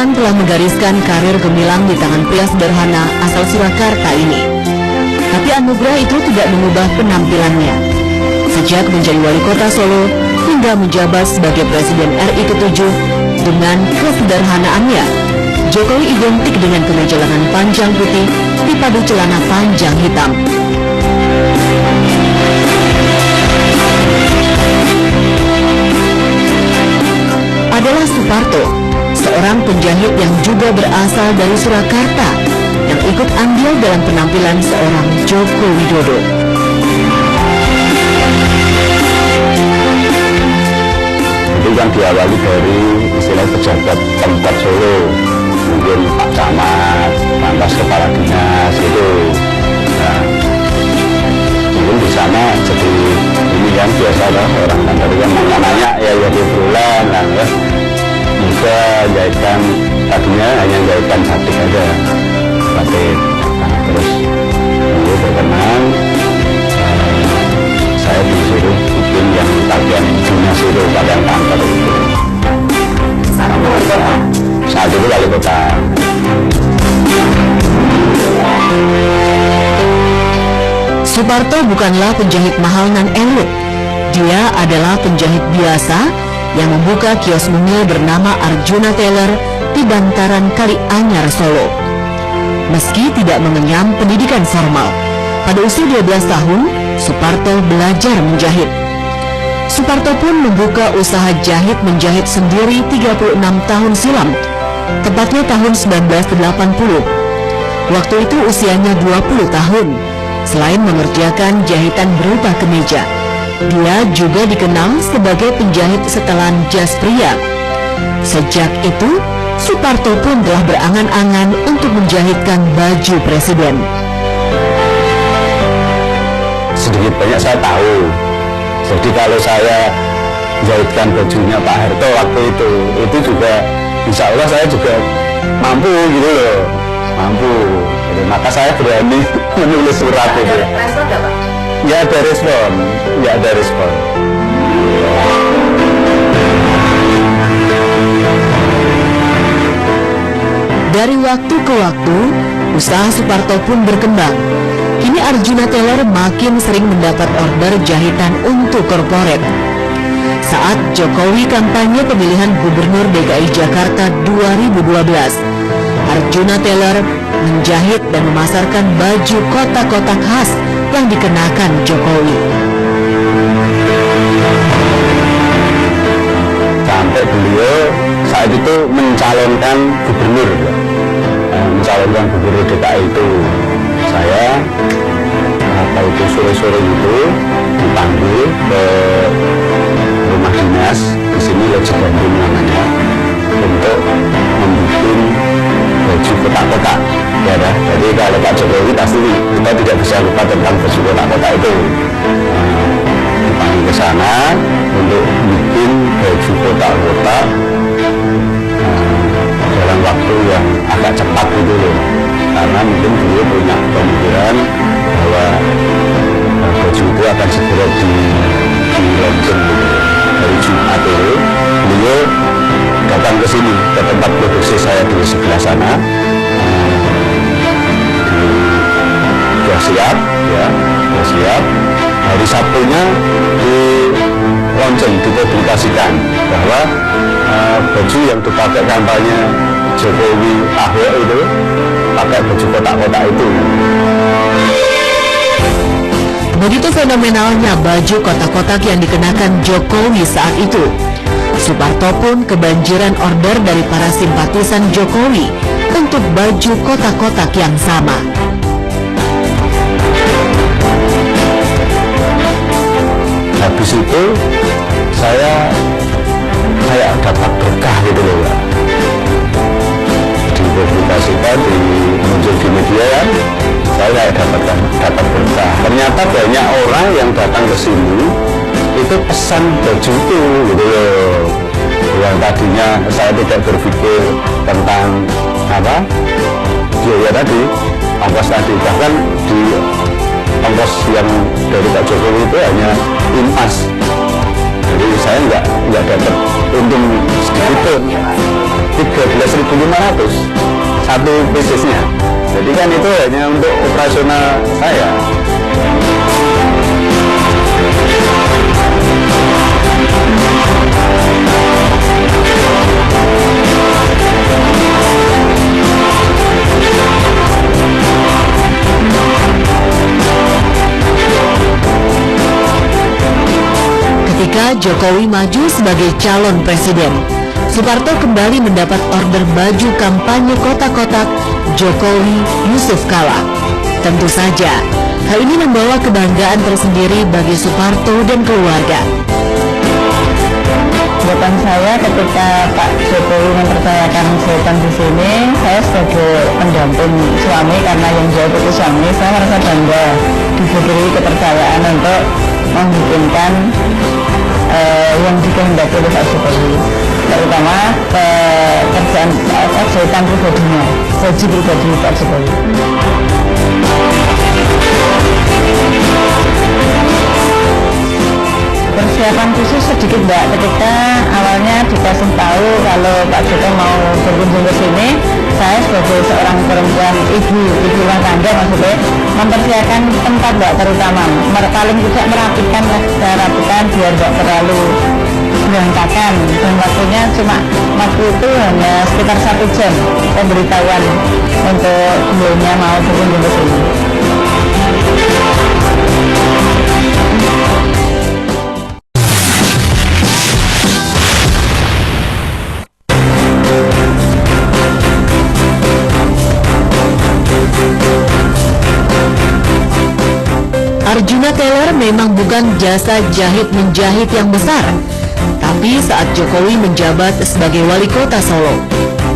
Tuhan telah menggariskan karir gemilang di tangan pria sederhana asal Surakarta ini. Tapi anugerah itu tidak mengubah penampilannya. Sejak menjadi wali kota Solo hingga menjabat sebagai Presiden RI ke-7, dengan kesederhanaannya, Jokowi identik dengan kemeja lengan panjang putih dipadu celana panjang hitam. Adalah Suparto, seorang penjahit yang juga berasal dari Surakarta, yang ikut andil dalam penampilan seorang Joko Widodo. Itu kan diawali dari istilah pejabat Pemkot Solo, mungkin Pak Camat, lantas kepala dinas itu. Nah, mungkin di sana jadi ini kan biasa lah, orang kan tadi kan nanya ya di bulan lah ya. Bisa jahitkan, tadinya hanya jahitkan batik aja, batik. Nah, terus dulu berkenan, saya disuruh bikin yang bagian dinas itu, bagian kantor itu. Saat itu wali kota. Suparto bukanlah penjahit mahal nan elit. Dia adalah penjahit biasa yang membuka kios mungil bernama Arjuna Tailor di bantaran Kalianyar, Solo. Meski tidak mengenyam pendidikan formal, pada usia 12 tahun, Suparto belajar menjahit. Suparto pun membuka usaha jahit menjahit sendiri 36 tahun silam, tepatnya tahun 1980. Waktu itu usianya 20 tahun. Selain mengerjakan jahitan berupa kemeja, dia juga dikenal sebagai penjahit setelan jas pria. Sejak itu, Suparto pun telah berangan-angan untuk menjahitkan baju presiden. Sedikit banyak saya tahu. Jadi kalau saya jahitkan bajunya Pak Harto waktu itu juga insya Allah saya juga mampu gitu loh, mampu. Jadi, maka saya berani menulis surat itu. Respon nggak, Pak? Ya ada respon, ya ada respon. Dari waktu ke waktu, usaha Suparto pun berkembang. Kini Arjuna Tailor makin sering mendapat order jahitan untuk korporat. Saat Jokowi kampanye pemilihan Gubernur DKI Jakarta 2012, Arjuna Tailor menjahit dan memasarkan baju kotak-kotak khas yang dikenakan Jokowi. Sampai beliau saat itu mencalonkan gubernur, mencalonkan gubernur DKI itu. Saya apa itu sore-sore itu dipanggil ke rumah dinas di sini Lodji Bandung namanya, untuk membuat baju kotak-kotak ya dah. Jadi kalau Pak Jokowi pasti kita tidak bisa lupa tentang baju kotak-kotak itu. Dipanggil ke sana untuk bikin baju kotak-kotak dalam waktu yang agak cepat gitu loh, karena mungkin beliau punya pemikiran bahwa baju itu akan segera di launching gitu. Hari Jumat itu beliau datang ke sini, ke tempat produksi saya di sebelah sana. Sudah siap ya, sudah siap. Hari Sabtunya di launching, dipublikasikan bahwa baju yang dipakai kampanye Jokowi Ahok itu pakai baju kotak-kotak itu. Begitu fenomenalnya baju kotak-kotak yang dikenakan Jokowi saat itu. Suparto pun kebanjiran order dari para simpatisan Jokowi untuk baju kotak-kotak yang sama. Habis itu saya kayak dapat berkah gitu loh ya. Dipublikasikan, muncul di media kan, saya kayak dapat berkah. Ternyata banyak orang yang datang ke sini itu pesan baju itu gitu loh. Yang tadinya saya tidak berpikir tentang apa biaya tadi, ongkos tadi, bahkan di ongkos yang dari Pak Jokowi itu hanya impas. Jadi saya nggak dapat untung sedikit, 13.500 satu bisnisnya. Jadi kan itu hanya untuk operasional saya. Ketika Jokowi maju sebagai calon presiden, Suparto kembali mendapat order baju kampanye kotak-kotak Jokowi Yusuf Kala. Tentu saja, hal ini membawa kebanggaan tersendiri bagi Suparto dan keluarga. Harapan saya ketika Pak Jokowi mempercayakan jahitan di sini, saya sebagai pendamping suami, karena yang jahit itu suami, saya merasa bangga diberi kepercayaan untuk membuatkan yang dikehendaki oleh Pak Jokowi, terutama pekerjaan jahitan pribadinya, baju pribadi Pak Jokowi. Persiapan khusus sedikit Mbak, ketika awalnya dikasih tahu kalau Pak Jokowi mau berkunjung ke sini, saya sebagai seorang perempuan ibu rumah tangga maksudnya mempersiapkan tempat Mbak, terutama paling tidak merapikan biar nggak terlalu berantakan, dan waktunya cuma waktu itu hanya sekitar 1 jam pemberitahuan untuk beliaunya mau berkunjung ke sini. Arjuna Tailor memang bukan jasa jahit-menjahit yang besar, tapi saat Jokowi menjabat sebagai wali kota Solo,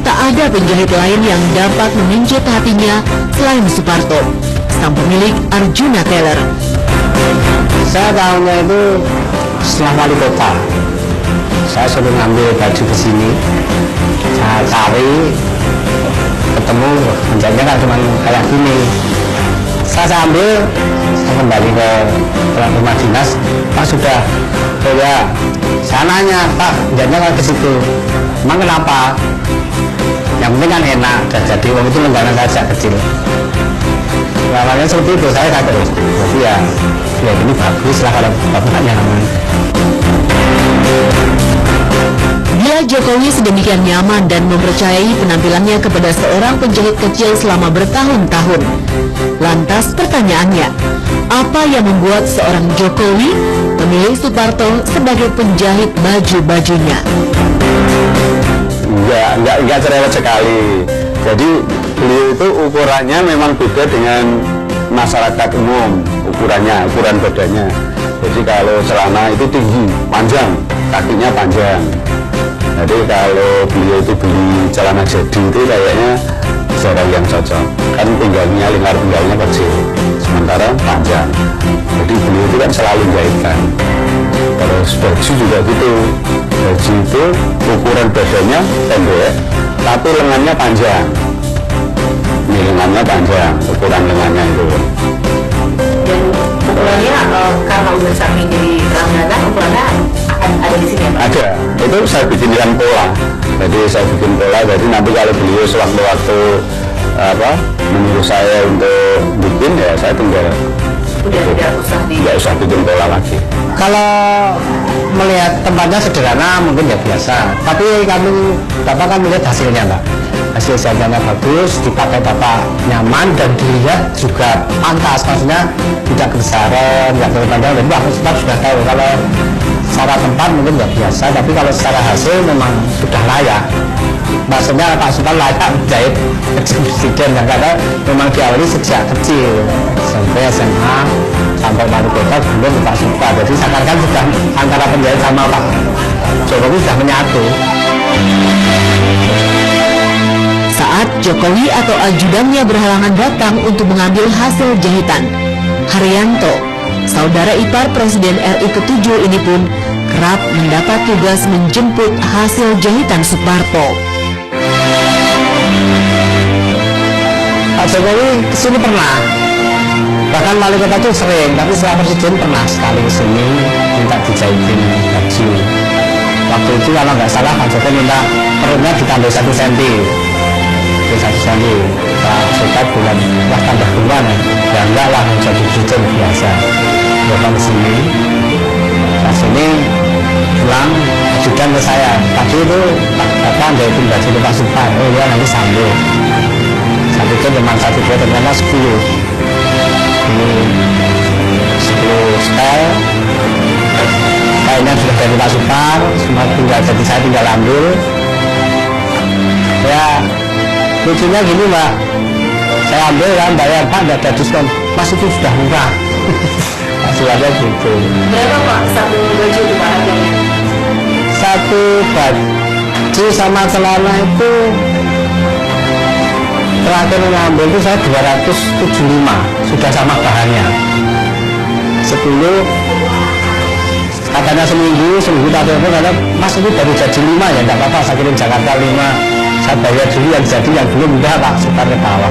tak ada penjahit lain yang dapat memijit hatinya selain Suparto, sang pemilik Arjuna Tailor. Saya tahunya itu setelah wali kota, saya suruh ngambil baju ke sini, saya cari, ketemu, menjahitnya kan cuma kayak gini. Saya ambil, saya kembali ke rumah dinas, Pak sudah, oh ya, saya nanya, Pak, jadinya kan ke situ, emang kenapa? Yang penting kan enak, dan jadi uang itu langganan saya sejak kecil. Namanya seperti itu, saya terus, jadi ya ini bagus lah kalau bapak nyaman. Bila Jokowi sedemikian nyaman dan mempercayai penampilannya kepada seorang penjahit kecil selama bertahun-tahun, lantas pertanyaannya, apa yang membuat seorang Jokowi memilih Suparto sebagai penjahit baju-bajunya? Enggak cerewet sekali. Jadi beliau itu ukurannya memang beda dengan masyarakat umum, ukuran badannya. Jadi kalau celana itu tinggi, panjang, kakinya panjang. Jadi kalau beliau itu beli celana jadi itu kayaknya jarang yang cocok, kan lingkar pinggangnya kecil, sementara panjang. Jadi beliau itu kan selalu jahitkan. Terus baju juga gitu, baju itu ukuran badannya pendek, tapi lengannya panjang. Ini lengannya panjang, ukuran lengannya itu. Dan ukurannya karena udah sering jadi langganan, ukurannya akan ada di sini ya Pak? Ada, itu saya bikinkan pola. Jadi saya bikin pola, jadi nanti kalau beliau sewaktu-waktu menyuruh saya untuk bikin, ya saya tinggal tidak usah bikin pola lagi. Kalau melihat tempatnya sederhana mungkin ya biasa, tapi Bapak kan melihat hasilnya Pak. Hasil jahitannya bagus, dipakai Bapak nyaman, dan dilihat juga pantas, maksudnya tidak kebesaran, tidak terlalu. Dan Bapak sudah tahu kalau secara tempat mungkin ya biasa, tapi kalau secara hasil memang sudah layak. Maksudnya Pak Sultan layak menjahit presiden, karena memang diawali sejak kecil sampai SMA sampai wali kota belum Pak Sultan. Jadi seakan-akan sudah antara penjahit sama Pak Jokowi sudah menyatu. Saat Jokowi atau ajudannya berhalangan datang untuk mengambil hasil jahitan, Haryanto, saudara ipar Presiden RI ke-7 ini pun kerap mendapat tugas menjemput hasil jahitan Suparto. Pak Jokowi kesini pernah, Bahkan wali kota itu sering, tapi setelah presiden pernah sekali ke sini minta dijahitin baju. Waktu itu kalau nggak salah Pak Joko minta perutnya ditambah 1 cm. 1 cm. Pak Joko bulan, wah tambah bulan ya enggak lah, jadi presiden biasa. Datang ke sini, pas ini pulang ajudan ke saya. Tadi itu Bapak jahitin baju ke Pak Supar, oh ya nanti sambung. Satu itu memang 1 2 ternyata 10. Ini 10 style. Kayaknya sudah dari Pak Supar, semua tinggal jadi saya tinggal ambil. Ya lucunya gini Mbak, saya ambil kan bayar Pak nggak ada diskon, Mas itu sudah murah. Hasilnya gitu. Berapa Pak satu baju itu Pak harganya? Satu baju sama celana itu terakhir ngambil itu saya 275 sudah sama bahannya. 10 katanya seminggu tak telepon karena Mas itu baru jadi 5 ya enggak apa-apa, saya kirim Jakarta 5, saya bayar dulu yang jadi, yang belum enggak Pak, Supar ketawa.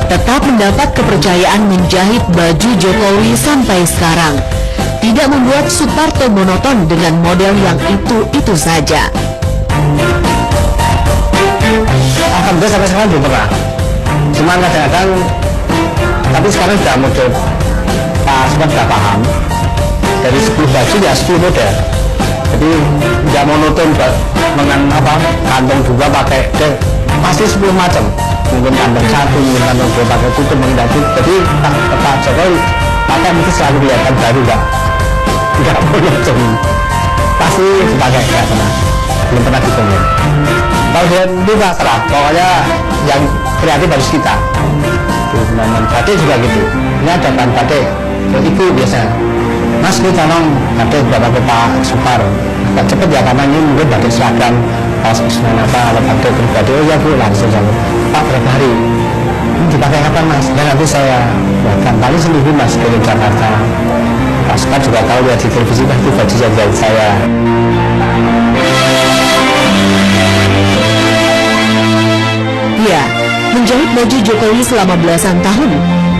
Tetap mendapat kepercayaan menjahit baju Jokowi sampai sekarang. Tidak membuat Suparto monoton dengan model yang itu saja. Alhamdulillah sampai sekarang belum pernah. Cuman kadang-kadang, tapi sekarang sudah model Pak Supar sudah paham. Dari 10 baju ya 10 model. Jadi nggak monoton dengan kantong 2 pakai pasti 10 macam. Mungkin kantong 1, mungkin kantong 2 pakai tutup, menghindari. Jadi Pak Jokowi pakai mungkin selalu kelihatan baru nggak monoton. Pasti dipakai nggak pernah, belum pernah dikongen. Kalau dia lupa serah, pokoknya yang kreatif harus kita. Batik juga gitu. Ini ada kan batik, itu biasa. Mas ini tolong batik berapa ke Pak Supar. Agak cepet ya karena ini mungkin batik seragam. Pas kesulitan apa, kalau batik pribadi, oh ya Bu langsung sama Pak berapa hari? Ini dipakai kapan Mas? Dan nanti saya buatkan paling seminggu Mas dari Jakarta. Pak Supar juga tahu lihat di televisi pasti baju yang jahit saya. Ya, menjahit baju Jokowi selama belasan tahun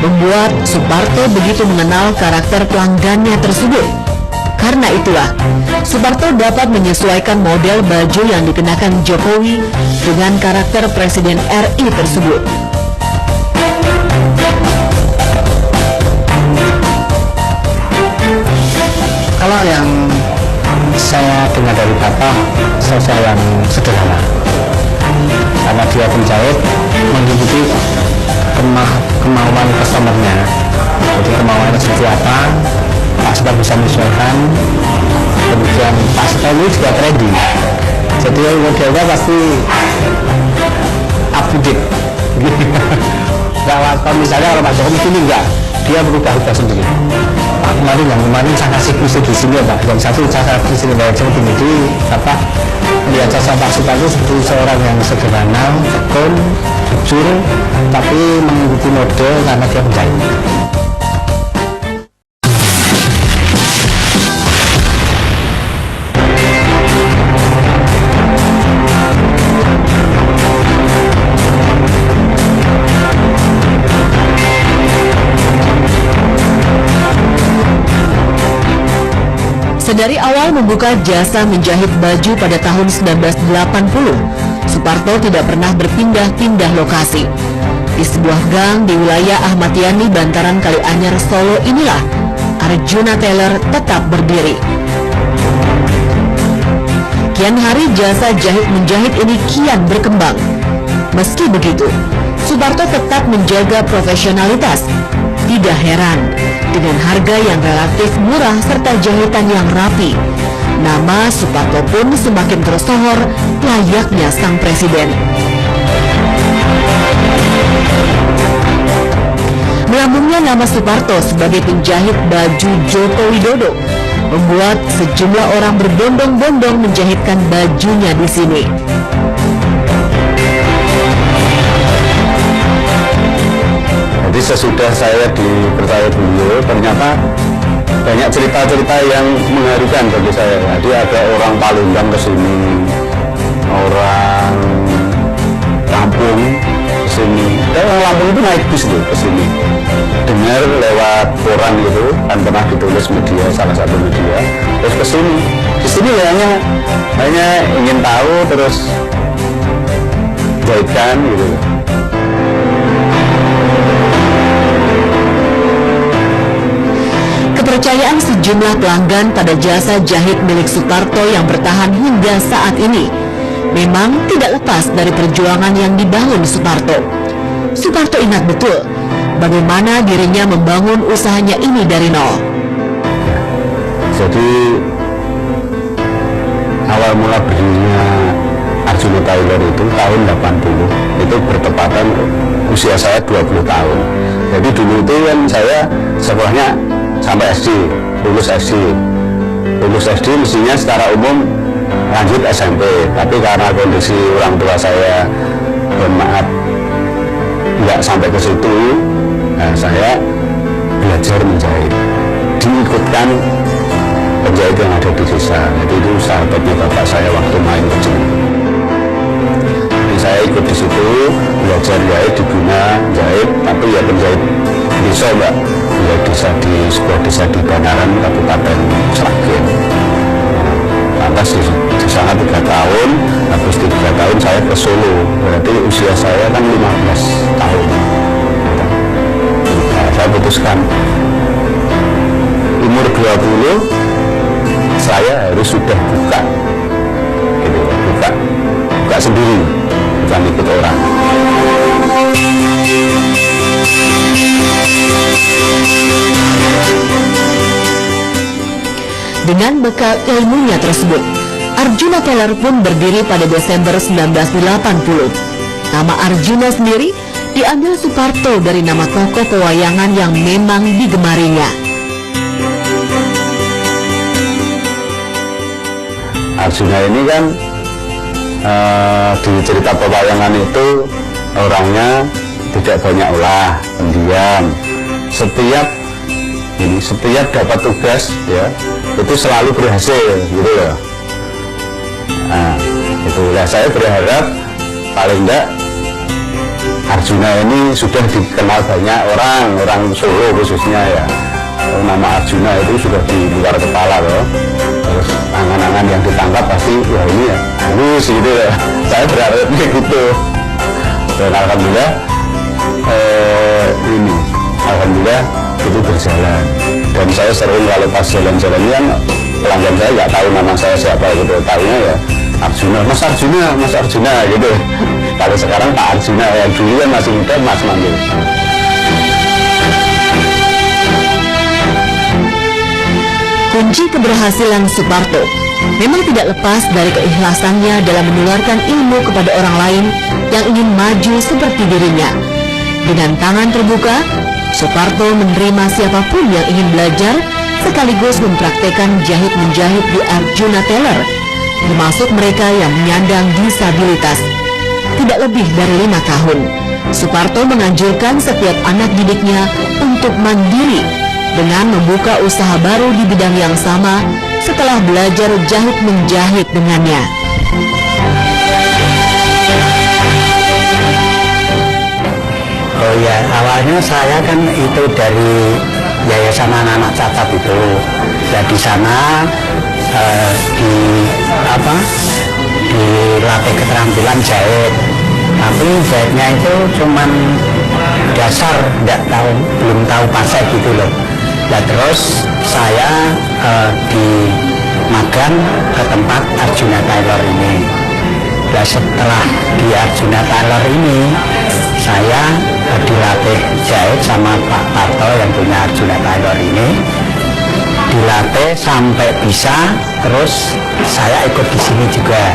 membuat Suparto begitu mengenal karakter pelanggannya tersebut. Karena itulah, Suparto dapat menyesuaikan model baju yang dikenakan Jokowi dengan karakter Presiden RI tersebut. Kalau yang saya dengar dari Bapak, saya yang sederhana. Karena dia penjahit mengikuti kemauan customer-nya. Jadi kemauannya seperti apa, Pak Supar bisa menyesuaikan. Kemudian Pak Supar ini juga trendy. Jadi modelnya pasti up to date. Kalau misalnya kalau Pak Jokowi ini enggak, dia berubah-ubah sendiri. Pak yang kemarin saya kasih kursi di sini ya Pak. Yang satu saya kasih di sini Pak Jokowi ini apa? Melihat sosok Pak Supar itu seperti seorang yang sederhana, tekun, jujur, tapi mengikuti model karena dia penjahit. Sedari awal membuka jasa menjahit baju pada tahun 1980, Suparto tidak pernah berpindah-pindah lokasi. Di sebuah gang di wilayah Ahmad Yani, Bantaran Kalianyar, Solo inilah Arjuna Tailor tetap berdiri. Kian hari jasa jahit-menjahit ini kian berkembang. Meski begitu, Suparto tetap menjaga profesionalitas. Tidak heran, dengan harga yang relatif murah serta jahitan yang rapi, nama Suparto pun semakin tersohor layaknya sang presiden. Melambungnya nama Suparto sebagai penjahit baju Joko Widodo membuat sejumlah orang berbondong-bondong menjahitkan bajunya di sini. Jadi sesudah saya dipercaya beliau, ternyata banyak cerita-cerita yang mengharukan bagi saya. Jadi ada orang Palembang ke sini, orang Lampung ke sini. Orang Lampung itu naik bis tuh ke sini. Dengar lewat koran itu, kan pernah ditulis media, salah satu media, terus ke sini. Di sini hanya ingin tahu terus jahitkan gitu. Kepercayaan sejumlah pelanggan pada jasa jahit milik Suparto yang bertahan hingga saat ini memang tidak lepas dari perjuangan yang dibangun Suparto. Suparto ingat betul bagaimana dirinya membangun usahanya ini dari nol. Jadi awal mula berdirinya Arjuna Tailor itu tahun 80, itu bertepatan usia saya 20 tahun. Jadi dulu itu kan saya sekolahnya sampai SD, lulus SD mestinya secara umum lanjut SMP, tapi karena kondisi orang tua saya bermaaf nggak sampai ke situ, nah saya belajar menjahit, diikutkan penjahit yang ada di desa. Jadi itu sahabatnya bapak saya waktu main kecil. Jadi saya ikut di situ, belajar jahit, dibina jahit, tapi ya penjahit desa mbak, ya desa di sebuah desa di Banaran, Kabupaten Sragen. Lantas di sana 3 tahun, habis 3 tahun saya ke Solo, berarti usia saya kan 15 tahun. Nah, saya putuskan umur 20 saya harus sudah buka, gitu, buka sendiri, bukan ikut orang. Dengan bekal ilmunya tersebut, Arjuna Tailor pun berdiri pada Desember 1980. Nama Arjuna sendiri diambil Suparto dari nama tokoh pewayangan yang memang digemarinya. Arjuna ini kan di cerita pewayangan itu orangnya tidak banyak ulah, pendiam. Setiap dapat tugas ya itu selalu berhasil gitu loh. Nah, itulah saya berharap paling enggak Arjuna ini sudah dikenal banyak orang Solo khususnya ya. Nama Arjuna itu sudah di luar kepala loh. Terus angan-angan yang ditangkap pasti ya ini ya halus gitu ya. Saya berharapnya gitu. Dan alhamdulillah alhamdulillah itu berjalan. Dan saya sering kalau pas jalan-jalan kan pelanggan saya nggak tahu nama saya siapa gitu, tahunya ya Arjuna, Mas Arjuna gitu. Kalau sekarang Pak Arjuna, yang dulu kan masih muda Mas manggil. Kunci keberhasilan Suparto memang tidak lepas dari keikhlasannya dalam menularkan ilmu kepada orang lain yang ingin maju seperti dirinya. Dengan tangan terbuka, Suparto menerima siapapun yang ingin belajar sekaligus mempraktekkan jahit-menjahit di Arjuna Tailor, termasuk mereka yang menyandang disabilitas. Tidak lebih dari 5 tahun, Suparto menganjurkan setiap anak didiknya untuk mandiri dengan membuka usaha baru di bidang yang sama setelah belajar jahit-menjahit dengannya. Oh ya, awalnya saya kan itu dari Yayasan Anak-anak Cacat itu. Ya di sana dilatih keterampilan jahit. Tapi jahitnya itu cuman dasar, belum tahu pasai gitu loh. Ya terus saya dimagang ke tempat Arjuna Tailor ini. Ya setelah di Arjuna Tailor ini saya dilatih jahit sama Pak Parto yang punya Arjuna Tailor ini, dilatih sampai bisa, terus saya ikut di sini juga.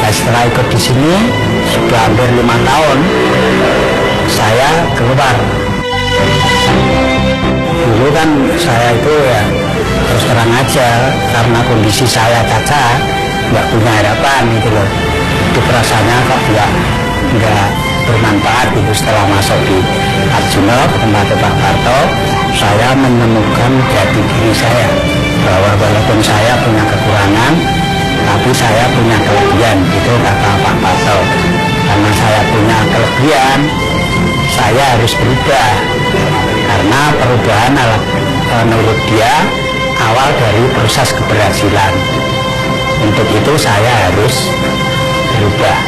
Nah, setelah ikut di sini sudah hampir 5 tahun saya keluar. Dulu kan saya itu ya terus terang aja, karena kondisi saya cacat, nggak punya harapan gitu loh. Itu perasaannya kok nggak bermanfaat itu. Setelah masuk di Arjuna ke tempat Pak Parto, saya menemukan jati diri saya bahwa walaupun saya punya kekurangan, tapi saya punya kelebihan, itu kata Pak Parto. karena saya punya kelebihan, saya harus berubah. Karena perubahan menurut dia awal dari proses keberhasilan. Untuk itu saya harus berubah.